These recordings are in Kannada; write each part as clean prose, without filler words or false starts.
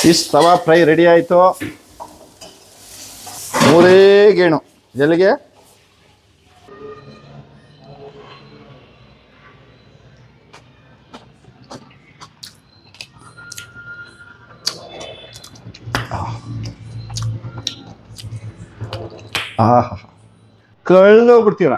ಫಿಶ್ ತವಾ ಫ್ರೈ ರೆಡಿ ಆಯಿತು. 3 ಗೇಣು ಎಲ್ಲಿಗೆ ಕಳ್ದೋಗ್ಬಿಡ್ತೀರ.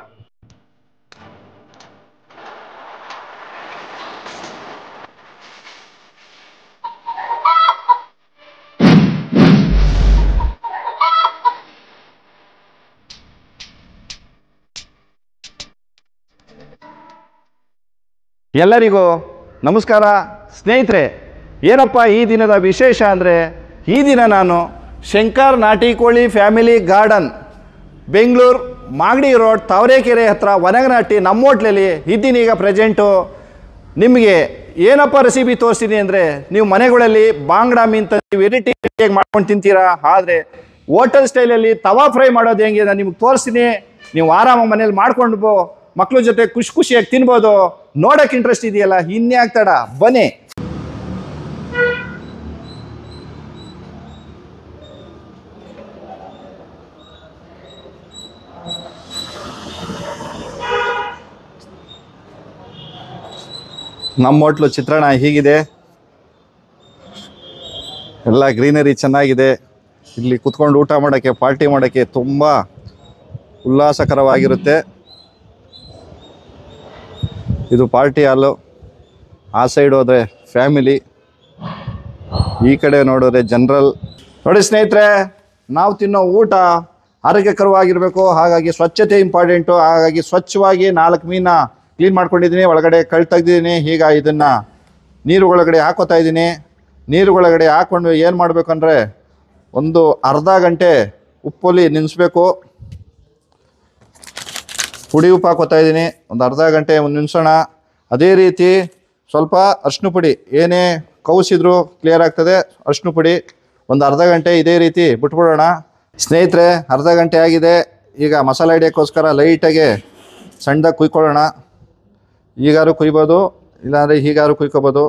ಎಲ್ಲರಿಗೂ ನಮಸ್ಕಾರ ಸ್ನೇಹಿತರೆ. ಏನಪ್ಪ ಈ ದಿನದ ವಿಶೇಷ ಅಂದರೆ, ಈ ದಿನ ನಾನು ಶಂಕರ್ ನಾಟಿ ಕೋಳಿ family garden, Bengaluru Magadi road, Tavarekere ಹತ್ರ ವನಗನಾಟಿ ನಮ್ಮ ಹೋಟ್ಲಲ್ಲಿ ಇದ್ದೀನಿ. ಈಗ ಪ್ರೆಸೆಂಟು ನಿಮಗೆ ಏನಪ್ಪ ರೆಸಿಪಿ ತೋರಿಸ್ತೀನಿ ಅಂದರೆ, ನೀವು ಮನೆಗಳಲ್ಲಿ ಬಾಂಗ್ಡಾ ಮೀನು ತಂದು ವೆರೈಟಿ ಹೇಗೆ ಮಾಡ್ಕೊಂಡು ತಿಂತೀರಾ, ಆದರೆ ಹೋಟೆಲ್ ಸ್ಟೈಲಲ್ಲಿ ತವಾ ಫ್ರೈ ಮಾಡೋದು ಹೆಂಗೆ ನಾನು ನಿಮ್ಗೆ ತೋರಿಸ್ತೀನಿ. ನೀವು ಆರಾಮಾಗಿ ಮನೇಲಿ ಮಾಡ್ಕೊಂಡು ಮಕ್ಕಳ ಜೊತೆ ಖುಷಿಯಾಗಿ ತಿನ್ಬೋದು. ನೋಡೋಕೆ ಇಂಟ್ರೆಸ್ಟ್ ಇದೆಯಲ್ಲ, ಇನ್ಯಾಕ್ ತಡ, ಬನ್ನಿ. ನಮ್ಮ ಹೋಟ್ಲು ಚಿತ್ರಣ ಹೀಗಿದೆ. ಎಲ್ಲ ಗ್ರೀನರಿ ಚೆನ್ನಾಗಿದೆ. ಇಲ್ಲಿ ಕುತ್ಕೊಂಡು ಊಟ ಮಾಡೋಕ್ಕೆ, ಪಾರ್ಟಿ ಮಾಡೋಕ್ಕೆ ತುಂಬ ಉಲ್ಲಾಸಕರವಾಗಿರುತ್ತೆ. ಇದು ಪಾರ್ಟಿ ಹಾಲು. ಆ ಸೈಡ್ ಹೋದರೆ ಫ್ಯಾಮಿಲಿ, ಈ ಕಡೆ ನೋಡಿದ್ರೆ ಜನರಲ್. ನೋಡಿ ಸ್ನೇಹಿತರೆ, ನಾವು ತಿನ್ನೋ ಊಟ ಆರೋಗ್ಯಕರವಾಗಿರಬೇಕು. ಹಾಗಾಗಿ ಸ್ವಚ್ಛತೆ ಇಂಪಾರ್ಟೆಂಟು. ಹಾಗಾಗಿ ಸ್ವಚ್ಛವಾಗಿ 4 ಮೀನ ಕ್ಲೀನ್ ಮಾಡ್ಕೊಂಡಿದ್ದೀನಿ. ಒಳಗಡೆ ಕಳ್ಳು ತೆಗ್ದಿದ್ದೀನಿ. ಈಗ ಇದನ್ನು ನೀರುಗಳಗಡೆ ಹಾಕೋತಾ ಇದ್ದೀನಿ. ನೀರುಗಳಗಡೆ ಹಾಕ್ಕೊಂಡು ಏನು ಮಾಡಬೇಕಂದ್ರೆ, ಒಂದು ಅರ್ಧ ಗಂಟೆ ಉಪ್ಪಲ್ಲಿ ನೆನೆಸ್ಬೇಕು. ಪುಡಿ ಉಪ್ಪು ಹಾಕೋತಾ ಇದ್ದೀನಿ. ಒಂದು ಅರ್ಧ ಗಂಟೆ ನೆನೆಸೋಣ. ಅದೇ ರೀತಿ ಸ್ವಲ್ಪ ಅರಿಶಿನ ಪುಡಿ, ಏನೇ ಕೌಸಿದ್ರು ಕ್ಲಿಯರ್ ಆಗ್ತದೆ. ಅರಿಶಿನ ಪುಡಿ ಒಂದು ಅರ್ಧ ಗಂಟೆ ಇದೇ ರೀತಿ ಬಿಟ್ಬಿಡೋಣ. ಸ್ನೇಹಿತರೆ, ಅರ್ಧ ಗಂಟೆ ಆಗಿದೆ. ಈಗ ಮಸಾಲೆ ಹಿಡಿಯೋಕ್ಕೋಸ್ಕರ ಲೈಟಾಗಿ ಸಣ್ಣದಾಗಿ ಕುಯ್ಕೊಳ್ಳೋಣ. ಈಗಾರು ಕುಯ್ಬೋದು, ಇಲ್ಲಾಂದರೆ ಹೀಗಾರು ಕುಯ್ಕೋಬೋದು.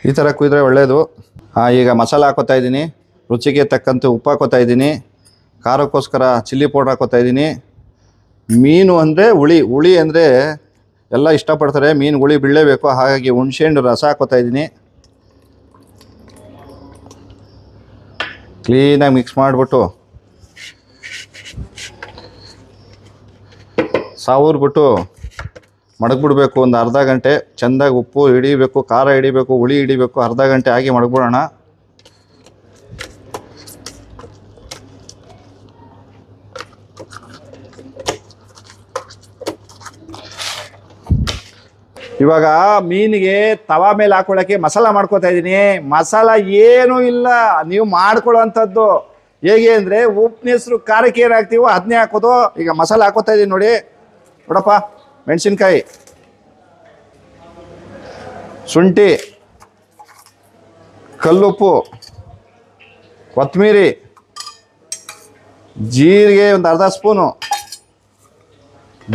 ಈ ಥರ ಕುಯ್ದರೆ ಒಳ್ಳೆಯದು. ಈಗ ಮಸಾಲೆ ಹಾಕೋತಾ ಇದ್ದೀನಿ. ರುಚಿಗೆ ತಕ್ಕಂತೆ ಉಪ್ಪು ಹಾಕೋತಾ ಇದ್ದೀನಿ. ಖಾರಕ್ಕೋಸ್ಕರ ಚಿಲ್ಲಿ ಪೌಡ್ರ್ ಹಾಕೋತಾ ಇದ್ದೀನಿ. ಮೀನು ಅಂದರೆ ಹುಳಿ ಅಂದರೆ ಎಲ್ಲ ಇಷ್ಟಪಡ್ತಾರೆ. ಮೀನು ಹುಳಿ ಬೀಳಲೇಬೇಕು. ಹಾಗಾಗಿ ಹುಣಸೆಹಣ್ಣು ರಸ ಹಾಕೋತಾ ಇದ್ದೀನಿ. ಕ್ಲೀನಾಗಿ ಮಿಕ್ಸ್ ಮಾಡಿಬಿಟ್ಟು ಸಾವರ್ಬಿಟ್ಟು ಮಡಗ್ಬಿಡ್ಬೇಕು. ಒಂದು ಅರ್ಧ ಗಂಟೆ ಚೆಂದಾಗಿ ಉಪ್ಪು ಹಿಡಿಬೇಕು, ಖಾರ ಹಿಡಿಬೇಕು, ಹುಳಿ ಹಿಡಿಬೇಕು. ಅರ್ಧ ಗಂಟೆ ಆಗಿ ಮಡಗ್ಬಿಡೋಣ. ಇವಾಗ ಮೀನಿಗೆ ತವಾ ಮೇಲೆ ಹಾಕೊಳ್ಳೋಕ್ಕೆ ಮಸಾಲ ಮಾಡ್ಕೋತಾ ಇದ್ದೀನಿ. ಮಸಾಲ ಏನೂ ಇಲ್ಲ, ನೀವು ಮಾಡ್ಕೊಳ್ಳೋ ಅಂಥದ್ದು. ಹೇಗೆ ಅಂದರೆ, ಉಪ್ಪಿನ ಹೆಸರು ಖಾರಕ್ಕೆ ಏನು ಹಾಕ್ತೀವೋ ಅದನ್ನೇ ಹಾಕೋದು. ಈಗ ಮಸಾಲ ಹಾಕೋತಾ ಇದ್ದೀನಿ ನೋಡಿ. ನೋಡಪ್ಪ, ಮೆಣಸಿನ್ಕಾಯಿ, ಶುಂಠಿ, ಕಲ್ಲುಪ್ಪು, ಕೊತ್ತಂಬರಿ, ಜೀರಿಗೆ ಒಂದು ಅರ್ಧ ಸ್ಪೂನು,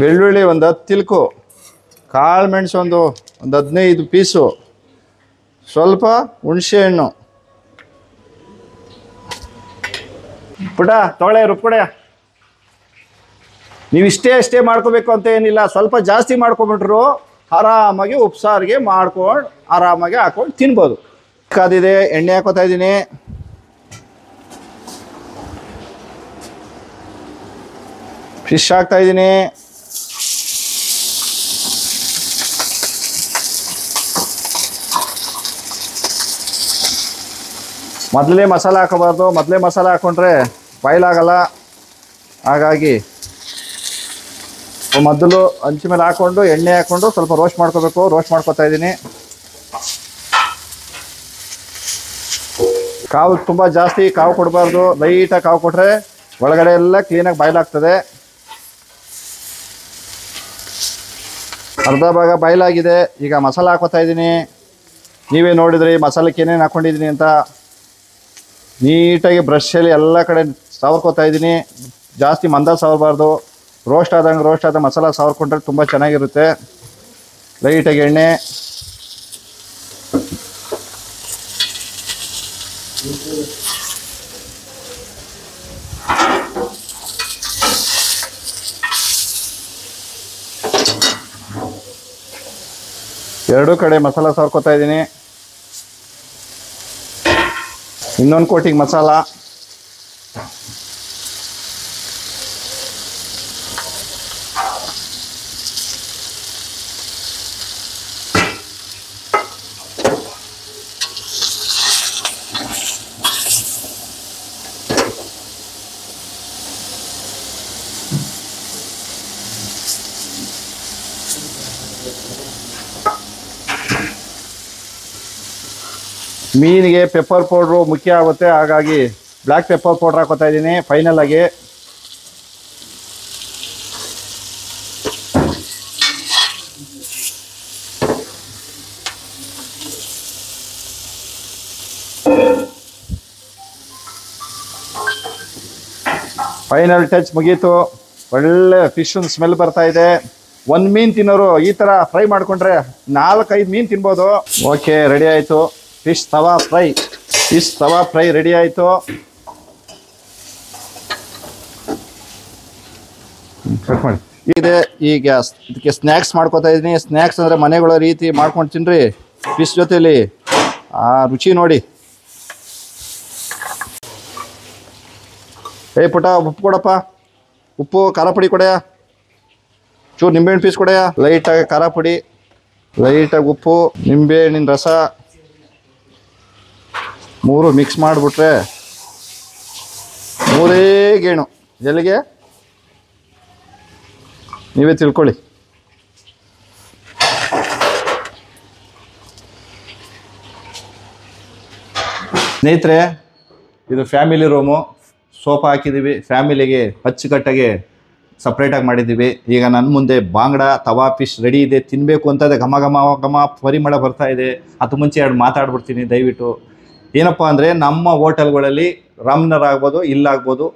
ಬೆಳ್ಳುಳ್ಳಿ ಒಂದು 10 ತಿಲ್ಕು, ಕಾಳು ಮೆಣಸು ಒಂದು 15 ಪೀಸು, ಸ್ವಲ್ಪ ಹುಣಸೆ ಹಣ್ಣು. ಪುಟ ತೊಳೆ ರುಬ್ಕೊಡೆ. ನೀವು ಅಷ್ಟೇ ಮಾಡ್ಕೋಬೇಕು ಅಂತ ಏನಿಲ್ಲ. ಸ್ವಲ್ಪ ಜಾಸ್ತಿ ಮಾಡ್ಕೊಂಬಿಟ್ರು ಆರಾಮಾಗಿ ಉಪ್ಸಾರಿಗೆ ಮಾಡ್ಕೊಂಡು ಆರಾಮಾಗಿ ಹಾಕೊಂಡು ತಿನ್ಬೋದು. ಕಾದಿದೆ, ಎಣ್ಣೆ ಹಾಕೋತಾ ಇದ್ದೀನಿ. ಫಿಶ್ ಹಾಕ್ತಾ ಇದ್ದೀನಿ. ಮೊದಲೇ ಮಸಾಲೆ ಹಾಕೋಬಾರ್ದು. ಮೊದಲೇ ಮಸಾಲೆ ಹಾಕ್ಕೊಂಡ್ರೆ ಬಾಯ್ಲಾಗಲ್ಲ. ಹಾಗಾಗಿ ಮೊದಲು ಹಂಚಿ ಮೇಲೆ ಹಾಕ್ಕೊಂಡು ಎಣ್ಣೆ ಹಾಕ್ಕೊಂಡು ಸ್ವಲ್ಪ ರೋಸ್ಟ್ ಮಾಡ್ಕೋಬೇಕು. ರೋಸ್ಟ್ ಮಾಡ್ಕೊತಾ ಇದ್ದೀನಿ. ಕಾವು ತುಂಬ ಜಾಸ್ತಿ ಕಾವು ಕೊಡಬಾರ್ದು. ಲೈಟಾಗಿ ಕಾವು ಕೊಟ್ಟರೆ ಒಳಗಡೆ ಎಲ್ಲ ಕ್ಲೀನಾಗಿ ಬಾಯ್ಲಾಗ್ತದೆ. ಅರ್ಧ ಭಾಗ ಬಾಯ್ಲಾಗಿದೆ. ಈಗ ಮಸಾಲೆ ಹಾಕೋತಾ ಇದ್ದೀನಿ. ನೀವೇ ನೋಡಿದ್ರಿ ಮಸಾಲಕ್ಕೆ ಏನೇನು ಹಾಕ್ಕೊಂಡಿದ್ದೀನಿ ಅಂತ. ನೀಟಾಗಿ ಬ್ರಷಲ್ಲಿ ಎಲ್ಲ ಕಡೆ ಸವರ್ಕೋತಾ ಇದ್ದೀನಿ. ಜಾಸ್ತಿ ಮಂದ ಸವರಬಾರ್ದು. ರೋಸ್ಟ್ ಆದ ಮಸಾಲ ಸಾವ್ರ್ಕೊಂಡ್ರೆ ತುಂಬ ಚೆನ್ನಾಗಿರುತ್ತೆ. ಲೈಟಾಗಿ ಎಣ್ಣೆ, ಎರಡೂ ಕಡೆ ಮಸಾಲ ಸಾರ್ಕೋತಾ ಇದ್ದೀನಿ. ಇನ್ನೊಂದು ಕೋಟಿಂಗ್ ಮಸಾಲ, ಮೀನಿಗೆ ಪೆಪ್ಪರ್ ಪೌಡ್ರು ಮುಖ್ಯ ಆಗುತ್ತೆ, ಹಾಗಾಗಿ ಬ್ಲ್ಯಾಕ್ ಪೆಪ್ಪರ್ ಪೌಡ್ರ್ ಹಾಕೋತಾ ಇದ್ದೀನಿ ಫೈನಲ್ ಆಗಿ. ಫೈನಲ್ ಟಚ್ ಮುಗೀತು. ಒಳ್ಳೆ ಫಿಶ್ ಸ್ಮೆಲ್ ಬರ್ತಾ ಇದೆ. ಒಂದು ಮೀನು ತಿನ್ನೋರು ಈ ಥರ ಫ್ರೈ ಮಾಡಿಕೊಂಡ್ರೆ 4-5 ಮೀನು ತಿನ್ಬೋದು. ಓಕೆ, ರೆಡಿ ಆಯಿತು. ಫಿಶ್ ತವಾ ಫ್ರೈ ರೆಡಿ ಆಯಿತು. ಕಟ್ ಮಾಡಿ. ಇದೆ ಈಗ ಇದಕ್ಕೆ ಸ್ನ್ಯಾಕ್ಸ್ ಮಾಡ್ಕೋತಾ ಇದ್ದೀನಿ. ಸ್ನ್ಯಾಕ್ಸ್ ಅಂದರೆ ಮನೆಗಳ ರೀತಿ ಮಾಡ್ಕೊಂಡು ತಿನ್ನಿರಿ ಫಿಶ್ ಜೊತೆಲಿ. ಆ ರುಚಿ ನೋಡಿ. ಪುಟ ಉಪ್ಪು ಕೊಡಪ್ಪ, ಉಪ್ಪು ಖಾರ ಪುಡಿ ಕೊಡೆಯ, ಚೂರು ನಿಂಬೆಹಣ್ಣು ಪೀಸ್ ಕೊಡೆಯ, ಲೈಟಾಗಿ ಖಾರ ಪುಡಿ, ಲೈಟಾಗಿ ಉಪ್ಪು, ನಿಂಬೆಹಣ್ಣಿನ ರಸ 3 ಮಿಕ್ಸ್ ಮಾಡಿಬಿಟ್ರೆ 3 ಗೇಣು. ಎಲ್ಲಿಗೆ ನೀವೇ ತಿಳ್ಕೊಳ್ಳಿ. ಸ್ನೇಹಿತರೆ, ಇದು ಫ್ಯಾಮಿಲಿ ರೂಮು. ಸೋಫಾ ಹಾಕಿದ್ದೀವಿ, ಫ್ಯಾಮಿಲಿಗೆ ಅಚ್ಚುಕಟ್ಟಾಗಿ ಸಪ್ರೇಟಾಗಿ ಮಾಡಿದ್ದೀವಿ. ಈಗ ನನ್ನ ಮುಂದೆ ಬಾಂಗ್ಡಾ ತವಾ ಫಿಶ್ ರೆಡಿ ಇದೆ. ತಿನ್ನಬೇಕು ಅಂತ ಇದೆ, ಘಮ ಘಮ ಘಮ ಪರಿಮಳ ಬರ್ತಾ ಇದೆ. ಅದು ಮುಂಚೆ 2 ಮಾತಾಡ್ಬಿಡ್ತೀನಿ ದಯವಿಟ್ಟು. ಏನಪ್ಪ ಅಂದರೆ, ನಮ್ಮ ಹೋಟೆಲ್ಗಳಲ್ಲಿ ರಾಮ್ನರ್ ಆಗ್ಬೋದು, ಇಲ್ಲಾಗ್ಬೋದು,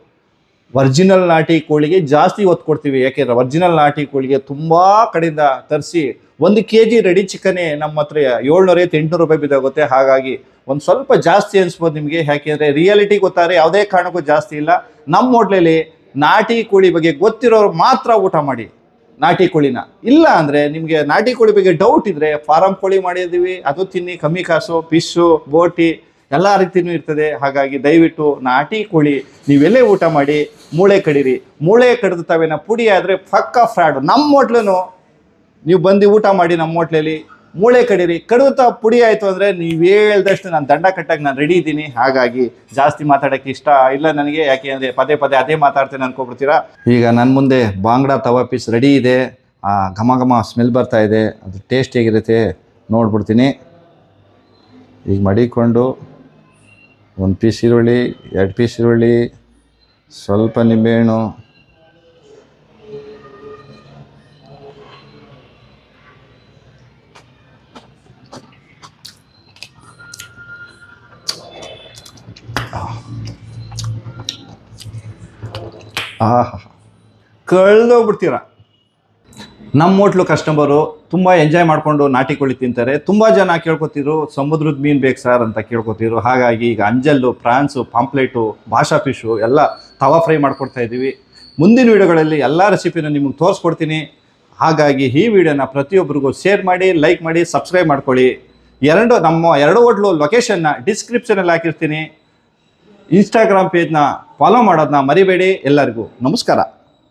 ಒರಿಜಿನಲ್ ನಾಟಿ ಕೋಳಿಗೆ ಜಾಸ್ತಿ ಒತ್ತು ಕೊಡ್ತೀವಿ. ಯಾಕೆಂದರೆ ಒರಿಜಿನಲ್ ನಾಟಿ ಕೋಳಿಗೆ ತುಂಬ ಕಡೆಯಿಂದ ತರಿಸಿ 1 kg ರೆಡಿ ಚಿಕನ್ನೇ ನಮ್ಮ ಹತ್ರ 700-800 ರೂಪಾಯಿ ಬಿದ್ದಾಗುತ್ತೆ. ಹಾಗಾಗಿ ಒಂದು ಸ್ವಲ್ಪ ಜಾಸ್ತಿ ಅನಿಸ್ಬೋದು ನಿಮಗೆ. ಯಾಕೆಂದರೆ ರಿಯಾಲಿಟಿ ಗೊತ್ತಾರೆ, ಯಾವುದೇ ಕಾರಣಕ್ಕೂ ಜಾಸ್ತಿ ಇಲ್ಲ. ನಮ್ಮ ಹೋಟ್ಲಲ್ಲಿ ನಾಟಿ ಕೋಳಿ ಬಗ್ಗೆ ಗೊತ್ತಿರೋರು ಮಾತ್ರ ಊಟ ಮಾಡಿ ನಾಟಿ ಕೋಳಿನ. ಇಲ್ಲ ಅಂದರೆ ನಿಮಗೆ ನಾಟಿ ಕೋಳಿ ಬಗ್ಗೆ ಡೌಟ್ ಇದ್ದರೆ ಫಾರಮ್ ಕೋಳಿ ಮಾಡಿದ್ದೀವಿ, ಅದು ತಿನ್ನಿ, ಕಮ್ಮಿ ಕಾಸು. ಫಿಶ್ಶು, ಬೋಟಿ ಎಲ್ಲ ರೀತಿಯೂ ಇರ್ತದೆ. ಹಾಗಾಗಿ ದಯವಿಟ್ಟು ನಾಟಿ ಕೋಳಿ ನೀವೆಲ್ಲೇ ಊಟ ಮಾಡಿ ಮೂಳೆ ಕಡೀರಿ. ಮೂಳೆ ಕಡಿದ ತವೆನ ಪುಡಿ ಆದರೆ ಪಕ್ಕಾ ಫ್ರಾಡು. ನಮ್ಮ ಹೋಟ್ಲೂ ನೀವು ಬಂದು ಊಟ ಮಾಡಿ, ನಮ್ಮ ಹೋಟ್ಲಲ್ಲಿ ಮೂಳೆ ಕಡೀರಿ. ಕಡಿದ ಪುಡಿ ಆಯಿತು ಅಂದರೆ ನೀವು ಹೇಳ್ದಷ್ಟು ನಾನು ದಂಡ ಕಟ್ಟಕ್ಕೆ ನಾನು ರೆಡಿ ಇದ್ದೀನಿ. ಹಾಗಾಗಿ ಜಾಸ್ತಿ ಮಾತಾಡೋಕ್ಕೆ ಇಷ್ಟ ಇಲ್ಲ ನನಗೆ. ಯಾಕೆ ಅಂದರೆ ಪದೇ ಅದೇ ಮಾತಾಡ್ತೇನೆ ಅನ್ಕೊಬಿಡ್ತೀರಾ. ಈಗ ನನ್ನ ಮುಂದೆ ಬಾಂಗ್ಡಾ ತವಾ ಫಿಶ್ ರೆಡಿ ಇದೆ. ಘಮ ಘಮ ಸ್ಮೆಲ್ ಬರ್ತಾ ಇದೆ. ಅದು ಟೇಸ್ಟ್ ಹೇಗಿರುತ್ತೆ ನೋಡ್ಬಿಡ್ತೀನಿ. ಈಗ ಮಡಿಕೊಂಡು 1 ಪೀಸ್ ಈರುಳ್ಳಿ, 2 ಪೀಸ್ ಈರುಳ್ಳಿ, ಸ್ವಲ್ಪ ನಿಂಬೆಹಣ್ಣು, ಕಳೆದೋಗ್ಬಿಡ್ತೀರ. ನಮ್ಮ ಹೋಟ್ಲು ಕಸ್ಟಮರು ತುಂಬ ಎಂಜಾಯ್ ಮಾಡಿಕೊಂಡು ನಾಟಿ ಕೋಳಿ ತಿಂತಾರೆ. ತುಂಬ ಜನ ಕೇಳ್ಕೊತಿದ್ರು ಸಮುದ್ರದ ಮೀನು ಬೇಕು ಸರ್ ಅಂತ ಕೇಳ್ಕೊತಿದ್ರು. ಹಾಗಾಗಿ ಈಗ ಅಂಜಲ್ಲು, ಪ್ರಾನ್ಸು, ಪಾಂಪ್ಲೆಟು, ಭಾಷಾ ಫಿಶು ಎಲ್ಲ ತವಾ ಫ್ರೈ ಮಾಡ್ಕೊಡ್ತಾ ಇದ್ದೀವಿ. ಮುಂದಿನ ವೀಡಿಯೋಗಳಲ್ಲಿ ಎಲ್ಲ ರೆಸಿಪಿನ ನಿಮಗೆ ತೋರಿಸ್ಕೊಡ್ತೀನಿ. ಹಾಗಾಗಿ ಈ ವಿಡಿಯೋನ ಪ್ರತಿಯೊಬ್ಬರಿಗೂ ಶೇರ್ ಮಾಡಿ, ಲೈಕ್ ಮಾಡಿ, ಸಬ್ಸ್ಕ್ರೈಬ್ ಮಾಡ್ಕೊಳ್ಳಿ. ನಮ್ಮ 2 ಹೋಟ್ಲು ಲೊಕೇಶನ್ನ ಡಿಸ್ಕ್ರಿಪ್ಷನಲ್ಲಿ ಹಾಕಿರ್ತೀನಿ. ಇನ್ಸ್ಟಾಗ್ರಾಮ್ ಪೇಜ್ನ ಫಾಲೋ ಮಾಡೋದನ್ನ ಮರಿಬೇಡಿ. ಎಲ್ಲರಿಗೂ ನಮಸ್ಕಾರ.